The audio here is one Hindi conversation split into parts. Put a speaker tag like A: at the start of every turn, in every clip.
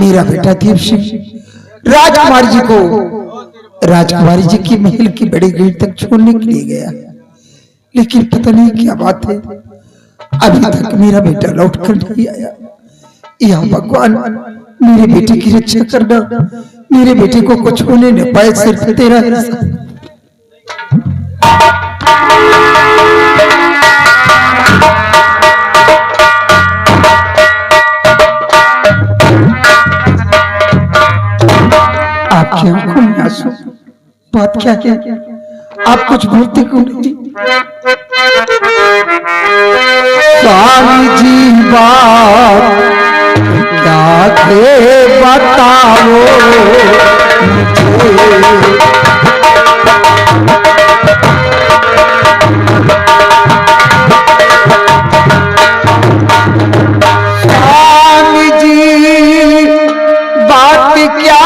A: मेरा बेटा देव सिंह राजकुमारी जी को राजकुमारी जी की महल की बड़ी गेट तक छोड़ने के लिए गया, लेकिन पता नहीं क्या बात है, अभी तक मेरा बेटा लौट कर नहीं आया। या भगवान, मेरे बेटे की रक्षा करना, मेरे बेटे को कुछ होने न पाए, सिर्फ तेरा एहसान। आपकी आंखों में आंसू, बात क्या है? आप कुछ बोलते क्यों नहीं? स्वामी जी बात क्या थे बताओ मुझे। स्वामी जी बात क्या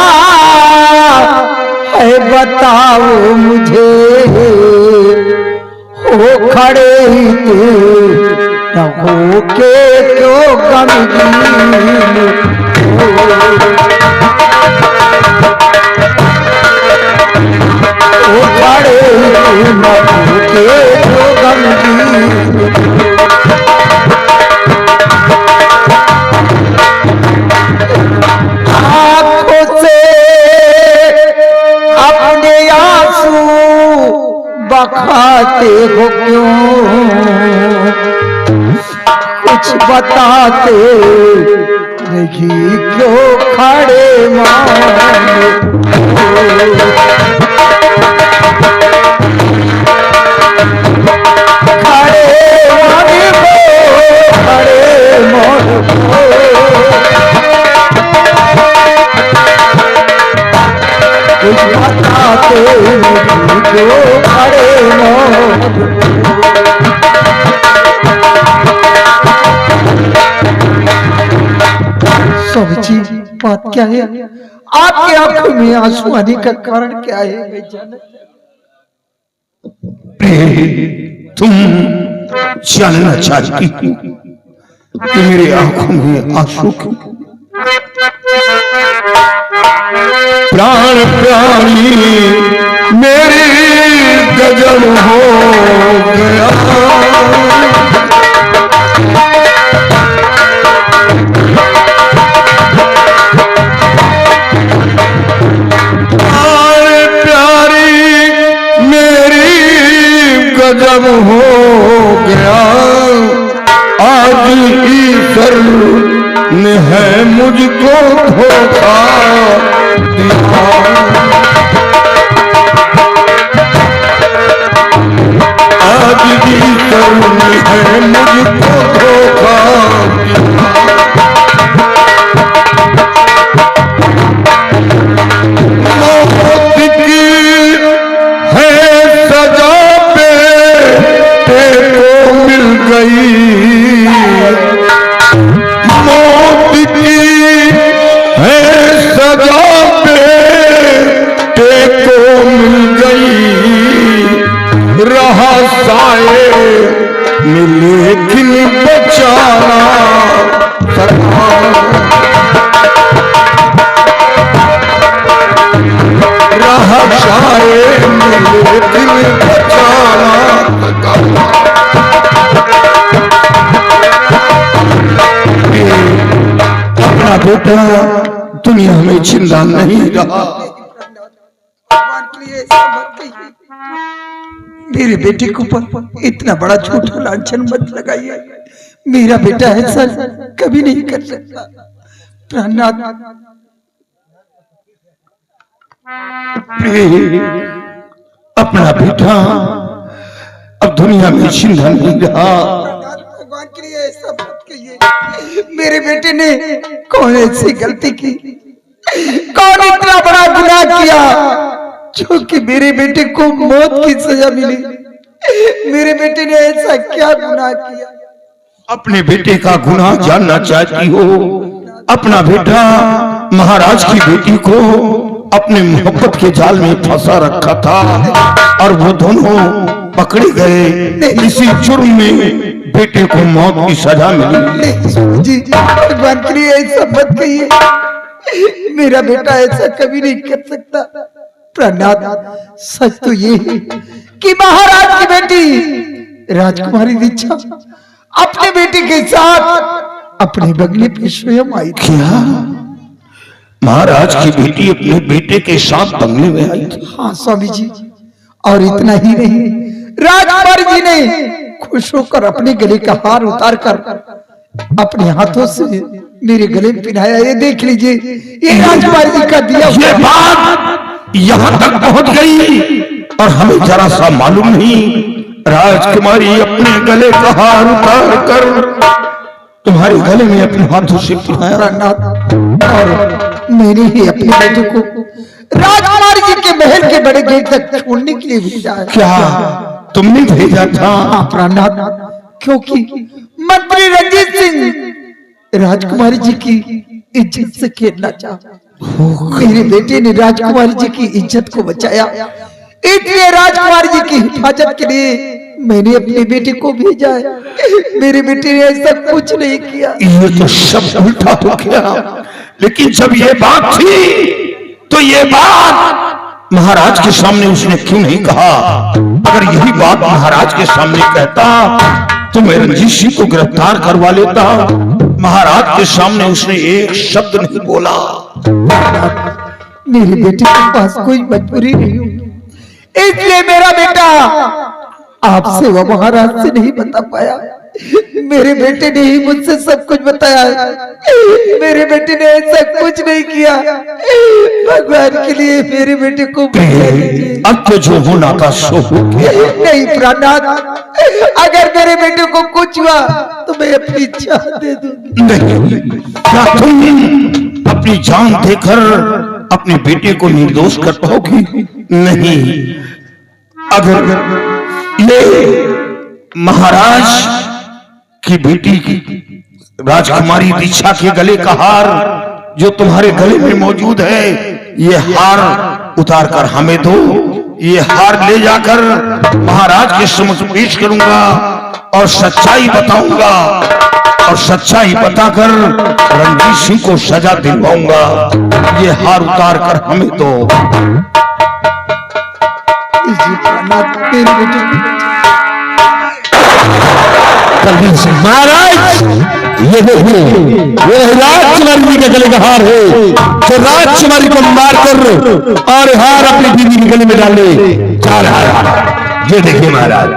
A: है बताओ मुझे, हो खड़े ही थे न हो के क्यों गमगीन हो खड़े ही थे न हो के क्यों गमगीन। आंखों से अपने आंसू बखाते हो क्यों, कुछ बताते नहीं क्यों खड़े माने। खड़े माने हो, खड़े माने हो, कुछ बताते नहीं क्यों खड़े माने। स्वामी जी बात क्या है? आपकी आंखों में आंसू आने का कारण क्या है? मैं जानना
B: तुम जानना चाहती हो कि मेरी आंखों में आंसू क्यों? प्राण प्यारी मेरी गजब हो गया, गजब हो गया। आज ईश्वर ने है मुझको धोखा दिया, आज ईश्वर ने है मुझको धोखा दिया। मौत की है सजा मिल गई, मौत की है सजा बेटे को मिल गई। रहा साए में लेकिन बचाना सका, रहा साए में लेकिन बचाना सका। अपना बेटा दुनिया में जिंदा नहीं रहा।
A: मेरे बेटे के ऊपर इतना बड़ा झूठा लांछन मत लगाइए। मेरा बेटा ऐसा कभी नहीं कर सकता। प्राणनाथ,
B: अपना बेटा अब दुनिया में जिंदा नहीं रहा।
A: भगवान के लिए ऐसा मत कहिए। मेरे बेटे ने कौन ऐसी गलती की, कौन इतना बड़ा गुनाह किया जो कि मेरे बेटे को मौत की सजा मिली? मेरे बेटे ने ऐसा क्या गुनाह किया?
B: अपने बेटे का गुनाह जानना चाहती हो? अपना बेटा महाराज की बेटी को अपने मोहब्बत के जाल में फंसा रखा था और वो दोनों पकड़े गए। इसी जुर्म में बेटे को मौत की सजा मिली।
A: जी भगवान के लिए ऐसा मत कहिए। मेरा बेटा ऐसा कभी नहीं कर सकता। प्रहलाद, सच तो ये है कि महाराज की बेटी राजकुमारी दीक्षा अपने बेटे के साथ अपने बंगले पे स्वयं आई थी।
B: क्या महाराज की बेटी अपने बेटे के साथ बंगले में आई थी?
A: हाँ स्वामी जी, और इतना ही नहीं, राजकुमारी जी ने खुश होकर अपने गले का हार उतार कर अपने हाथों से मेरे गले में पहनाया। ये देख लीजिए, ये राजकुमारी जी का दिया।
B: ये बात यहाँ तक पहुंच गई और हमें जरा सा मालूम नहीं। राजकुमारी अपने गले का हार उतार कर तुम्हारे गले में अपने हाथों से पहनाया।
A: और मैंने ही अपने बेटे को राजकुमारी जी के महल के बड़े गेट तक छोड़ने के लिए भेजा है।
B: क्या तुमने भेजा था?
A: हाँ प्राणनाथ, क्योंकि मंत्री रंजीत सिंह राजकुमारी जी की इज्जत से खेलना चाहा। मेरे बेटे ने राजकुमारी जी की इज्जत को बचाया, इसलिए राजकुमारी जी की हिफाजत के लिए मैंने अपने बेटे को भेजा है। मेरे बेटे ने ऐसा कुछ नहीं किया।
B: ये तो सब उल्टा हो गया। लेकिन जब ये बात थी तो ये बात महाराज के सामने उसने क्यों नहीं कहा? अगर यही बात महाराज के सामने कहता तो मैं रंजीत सिंह को गिरफ्तार करवा लेता। महाराज के सामने उसने एक शब्द नहीं बोला।
A: मेरे बेटे के पास कोई मजबूरी नहीं होगी, इसलिए मेरा बेटा आपसे व महाराज से नहीं बता पाया। मेरे बेटे ने ही मुझसे सब कुछ बताया है। मेरे बेटे ने ऐसा कुछ नहीं किया। भगवान के लिए मेरे बेटे को
B: अब तो जो होना था सो हो गया।
A: नहीं प्राणनाथ, अगर मेरे बेटे को कुछ हुआ तो मैं अपनी जान दे दूंगी।
B: नहीं, क्या तुम अपनी जान देकर अपने बेटे को निर्दोष कर पाओगी? नहीं। अगर ये महाराज की बेटी की राजकुमारी दीक्षा के गले का हार जो तुम्हारे गले में मौजूद है, ये हार उतार कर हमें दो। ये हार ले जाकर महाराज के समक्ष पेश करूंगा और सच्चाई बताऊंगा, और सच्चाई बताकर रणजीत सिंह को सजा दिलवाऊंगा। ये हार उतार कर हमें दो।
A: मेरे बेटे
C: महाराज, ये देखिए, ये राजकुमारी जी के गले का हार है जो राजकुमारी को मारकर और हार अपनी बीवी के गले में डाले। चार हार, ये देखिए महाराज,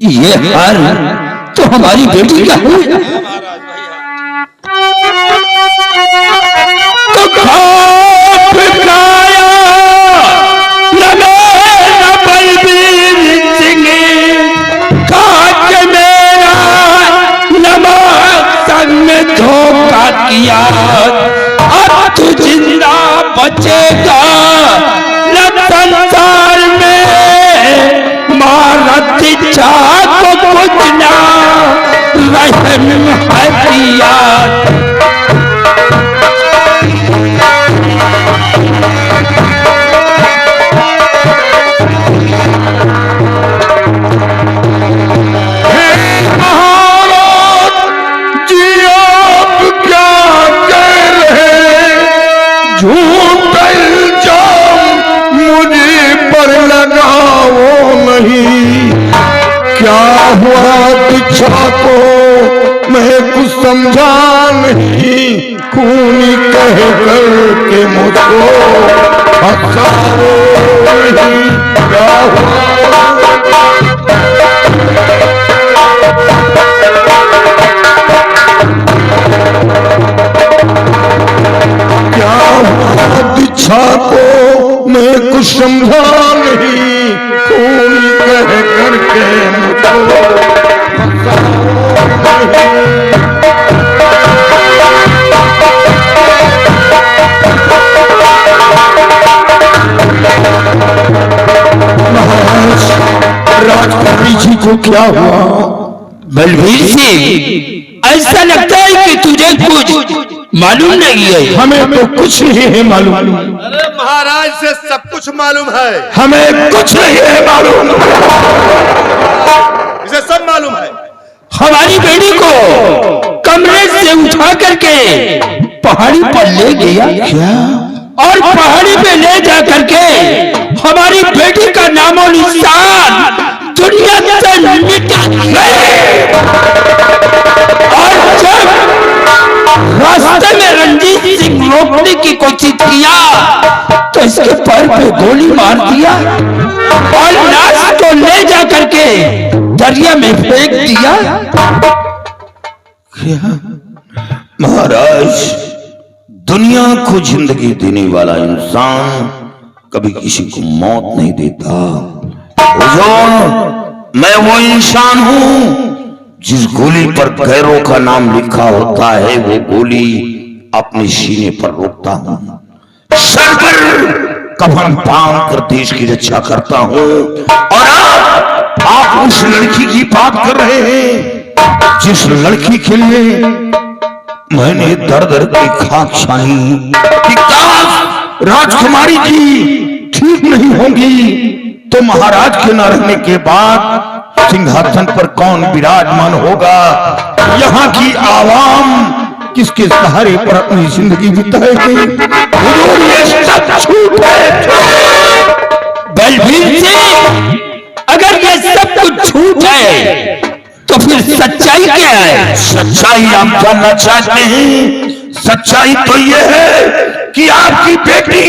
B: ये हार तो हमारी बेटी का है।
C: किया अब तू जिंदा बचेगा न संसार में। मारत दीक्षा को कुछ ना रहम है दिया।
B: क्या हुआ दीक्षा को मैं कुछ समझा नहीं। खूनी कह कर के मुझको हंसाओ नहीं। क्या हुआ दीक्षा को मैं कुछ समझा नहीं। खूनी कह करके मुझको राजकुमारी जी को क्या हुआ?
C: बलवीर सिंह, ऐसा लगता है कि तुझे कुछ मालूम नहीं है।
B: हमें तो कुछ नहीं है मालूम।
D: अरे महाराज से सब कुछ मालूम है।
B: हमें कुछ नहीं है मालूम।
D: इसे सब मालूम है।
B: हमारी बेटी को कमरे से उठा करके पहाड़ी पर ले गया क्या? और पहाड़ी पे ले जा करके हमारी बेटी का नामो निशान दुनिया से मिटा गए। और जब रास्ते में रंजीत सिंह रोकने की कोशिश किया तो इसके पैर पे गोली मार दिया और लाश को ले जा करके दरिया में फेंक दिया।
C: महाराज, दुनिया को जिंदगी देने वाला इंसान कभी किसी को मौत नहीं देता। हुजूर, मैं वो इंसान हूं जिस गोली पर गैरों का नाम लिखा होता है, वो गोली अपने सीने पर रोकता हूं। सर पर कफन बांध कर देश की रक्षा करता हूं। और आप उस लड़की की बात कर रहे हैं जिस लड़की के लिए मैंने दर दर की खाक छानी कि काश राजकुमारी जी ठीक नहीं होंगी तो महाराज के न रहने के बाद सिंहासन पर कौन विराजमान होगा? यहाँ की आवाम किसके सहारे पर अपनी जिंदगी बिताएगी? ये सब झूठ है।
B: बलबीर सिंह, अगर ये सब कुछ झूठ है तो फिर सच्चाई क्या है?
C: सच्चाई आप जानना चाहते हैं? सच्चाई तो ये है कि आपकी बेटी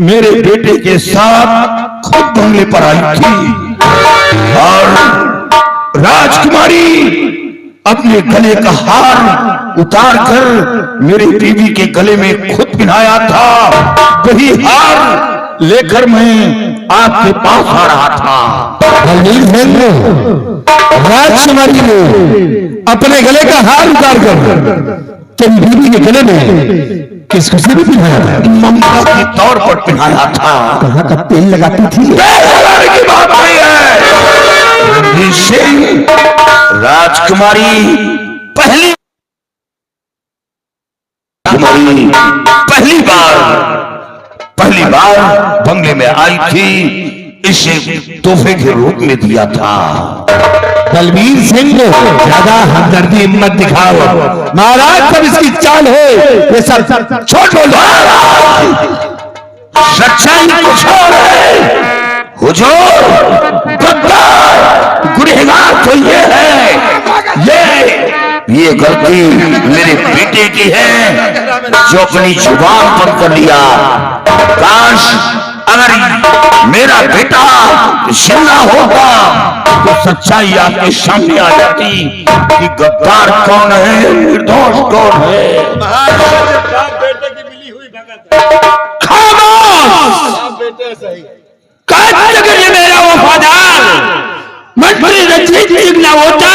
C: मेरे बेटे के साथ खुद बंगले पर आई थी और राजकुमारी अपने गले का हार उतार कर मेरी बीवी के गले में खुद पहनाया था। वही हार लेकर मैं आपके पास आ रहा था। राजकुमारी ने अपने गले का हार उतार कर तेरी बीवी के गले में किस खुशी में पहनाया था? ममता के तौर पर पहनाया था। कहाँ का तेल लगाती थी? की बात नहीं है रणजीत सिंह। राजकुमारी पहली बार बंगले में आई थी, इसे तोहफे के रूप में दिया था। बलबीर सिंह को ज्यादा हमदर्दी मत दिखाओ महाराज, तब इसकी चाल है ये सब छोड़ दो। सच्चाई कुछ और है हुजूर, गद्दार गुनहगार तो ये है, ये गलती मेरे बेटे की है जो अपनी जुबान पर कर लिया। काश अगर मेरा बेटा जिंदा होता तो सच्चाई आपके सामने आ जाती कि गद्दार कौन है, निर्दोष कौन है।
D: बेटे की मिली हुई भगत
B: खामोश!
D: बेटे सही
B: अगर ये मेरा वफादार मंत्री रणजीत सिंह न होता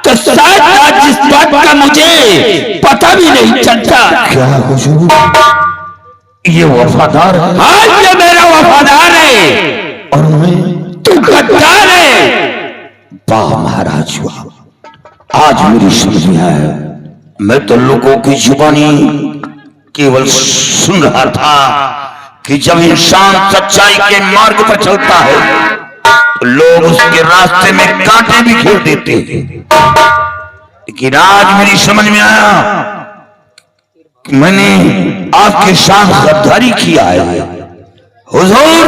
B: तो शायद आज जिस बात का मुझे पता भी नहीं चलता।
C: क्या हुजूर, ये वफादार है?
B: आज ये मेरा वफादार है
C: और मैं
B: तू गद्दार है।
C: वाह महाराज, आज मेरी समझ में आया। मैं तो लोगों की जुबानी केवल सुन रहा था कि जब इंसान सच्चाई के मार्ग पर चलता है तो लोग उसके रास्ते में कांटे भी घेर देते हैं, लेकिन आज मेरी समझ में आया कि मैंने आपके साथ गद्दारी किया है। हुजूर,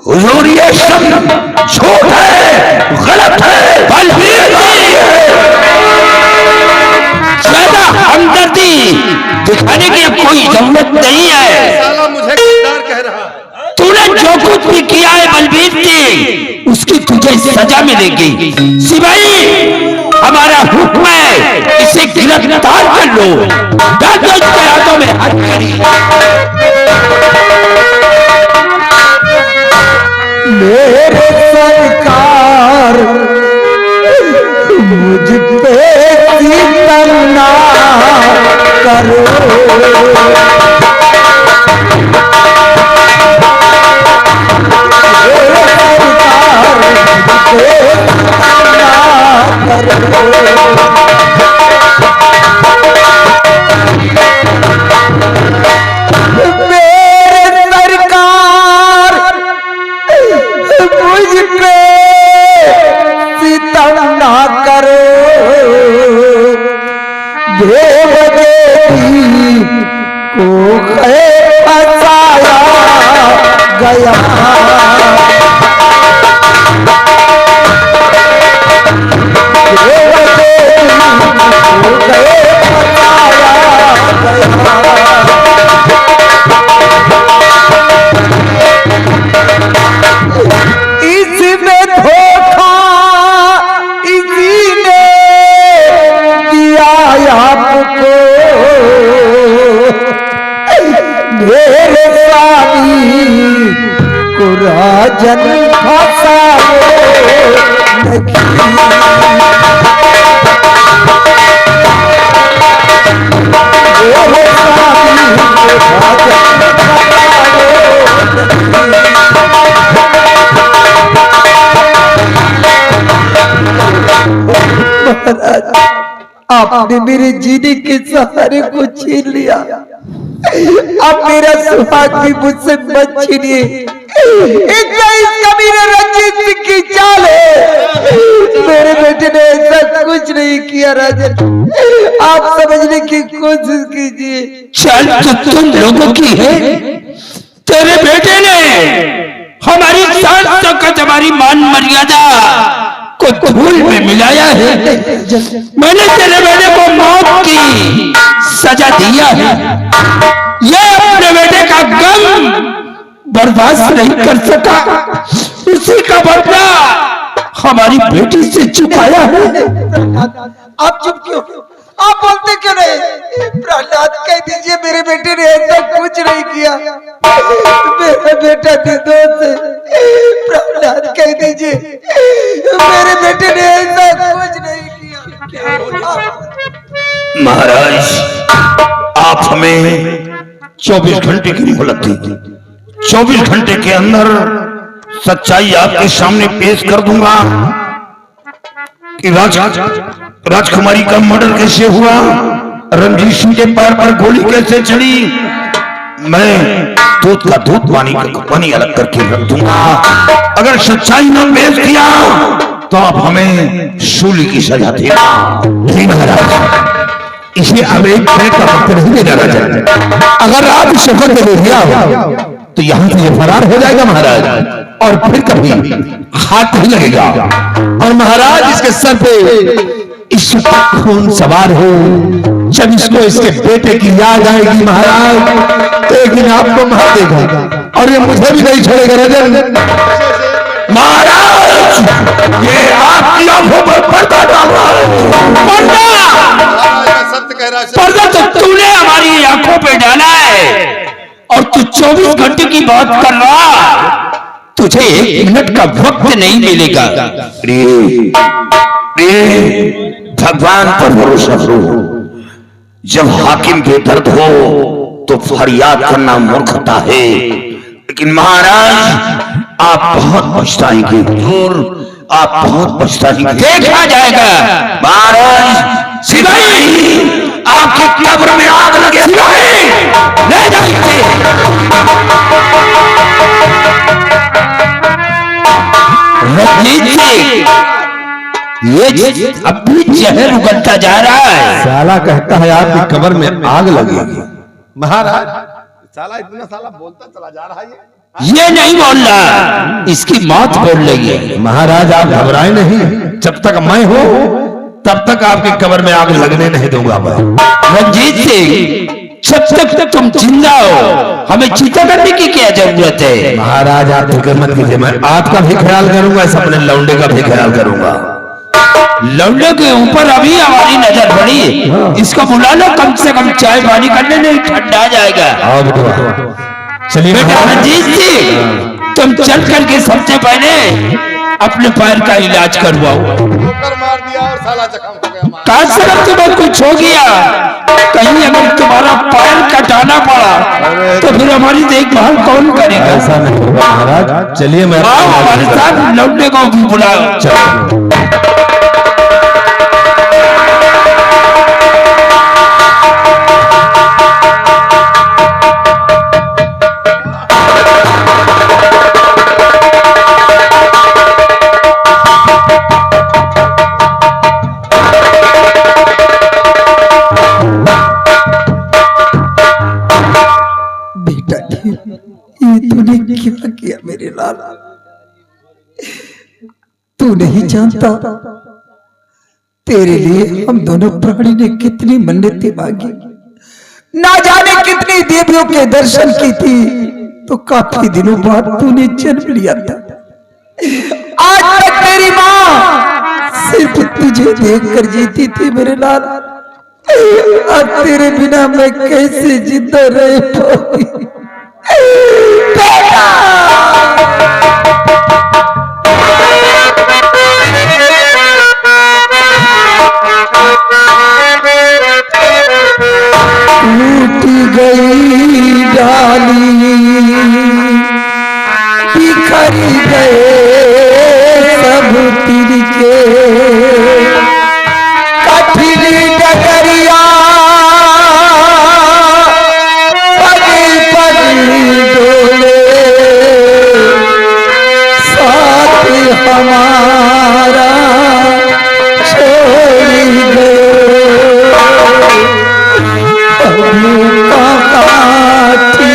C: हुजूर ये सब झूठ है, गलत है। बलबीर
B: ज्यादा हमदर्दी दिखाने की कोई जरूरत नहीं है।
D: साला मुझे गद्दार कह रहा है।
B: तूने जो कुछ भी किया है बलबीर सिंह, उसकी तुझे सजा मिलेगी। सिपाही, हमारा हुक्म है, इसे गिरफ्तार कर लो। डाल दो इसके हाथों में हथकड़ी।
A: मेरे सरकार मुझ पे सितम ना करो, कर गए फसाया गया। इसमें धोखा इसी ने दिया आपको, मेरे स्वामी को राजन फसाओ नहीं। महाराज, आपने मेरे जीने के सहारे को छीन लिया, अब मेरा सुहाग भी मुझसे मत छीनिए। इतना इस कमीने रंजीत सिंह की चाल है। मेरे बेटे ने ऐसा कुछ नहीं किया राजन, आप समझने की कोशिश कीजिए।
B: चल तो तुम लोगों की है, तेरे बेटे ने हमारी शान शौकत, हमारी मान मर्यादा को धूल में मिलाया है। मैंने तेरे बेटे को मौत की सजा दिया है। ये अपने बेटे का गम बर्दाश्त नहीं कर सका, उसी का बदला हमारी बेटी से चुकाया है।
A: आप चुप क्यों? आप बोलते क्यों नहीं? प्रहलाद कह दीजिए मेरे बेटे ने ऐसा कुछ नहीं किया, मेरा बेटा निर्दोष है। प्रहलाद कह दीजिए मेरे बेटे ने ऐसा कुछ नहीं किया।
B: महाराज, आप हमें 24 घंटे की मोहलत दी। 24 घंटे के अंदर सच्चाई आपके सामने पेश कर दूंगा कि राजकुमारी का मर्डर कैसे हुआ, रणजीत सिंह के पैर पर गोली कैसे चढ़ी। मैं दूध का दूध, पानी का पानी अलग करके रख दूंगा। अगर सच्चाई न पेश किया तो आप हमें सूली की सजा देना। नहीं महाराज, इसे अब एक मिनट का वक्त नहीं देना राजा। अगर आप शपथ दे दिया तो यहां से ये फरार हो जाएगा महाराज, और फिर कभी हाथ नहीं लगेगा। और महाराज, इसके सर पे इस वक्त खून सवार हो, जब इसको इसके बेटे की याद आएगी महाराज, तो एक दिन आपको मार देगा और ये मुझे भी नहीं छोड़ेगा राजन। महाराज, ये आपकी आंखों पर पर्दा डाला है।
D: सत्य कह रहा है।
B: पर्दा तो तूने हमारी आंखों पे डाला है, और तू 24 घंटे की बात कर रहा, तुझे 1 मिनट का वक्त नहीं मिलेगा। भगवान पर भरोसा करो। जब हाकिम के दर्द हो तो फरियाद करना मूर्खता है। लेकिन महाराज, आप बहुत पछताएंगे, आप बहुत पछताएंगे। देखा जाएगा महाराज। सिपाही, आपकी कब्र में आग लगे। सिपाही, ले जाइए। रणजीत सिंह, ये अभी जहर उगलता जा रहा है।
C: साला कहता है आपकी कब्र में आग लगेगी।
D: महाराज, साला इतना साला बोलता चला जा रहा है।
B: ये नहीं बोल रहा, इसकी मौत बोल रही है।
C: महाराज, आप घबराए नहीं, जब तक मैं हूं तब तक आपकी कब्र में आग लगने नहीं दूंगा मैं।
B: रणजीत सिंह, जब तक तुम जिंदा हो हमें चिंता करने की क्या जरूरत है।
C: महाराज, आप फिक्र मत कीजिए, मैं आपका भी ख्याल करूंगा, इस अपने लौंडे का भी ख्याल करूंगा।
B: लौंडे के ऊपर अभी हमारी नजर पड़ी, इसको बुला लो, कम से कम चाय पानी करने नहीं, ठंडा जाएगा।
C: चलिए
B: बेटा रणजीत सिंह, तुम चल करके सबसे पहले अपने पैर का इलाज करवाओ।
D: ठोकर मार दिया और साला जख्म हो गया।
B: कहा से तुम्हें कुछ हो गया, कहीं अगर तुम्हारा पैर कटाना पड़ा तो फिर हमारी देखभाल कौन करेगा।
C: ऐसा नहीं होगा महाराज, चलिए मैं
B: आओ हमारे साथ, लौटने को भी बुलाओ।
A: दादी, ये तूने क्या किया मेरे लाल? तू नहीं जानता तेरे लिए हम दोनों प्राणी ने कितनी मन्नतें मांगी, ना जाने कितनी देवियों के दर्शन की थी, तो काफी दिनों बाद तूने जन्म लिया था। आज तक तेरी माँ सिर्फ तुझे देखकर जीती थी मेरे लाल। अब तेरे बिना मैं कैसे जिंदा रह पाऊंगी बेटा? टूट गई डाली, बिखर गए सब तिनके, कठिन डगरिया पग पग डोले, साथ हमारा छोड़ गए। साथी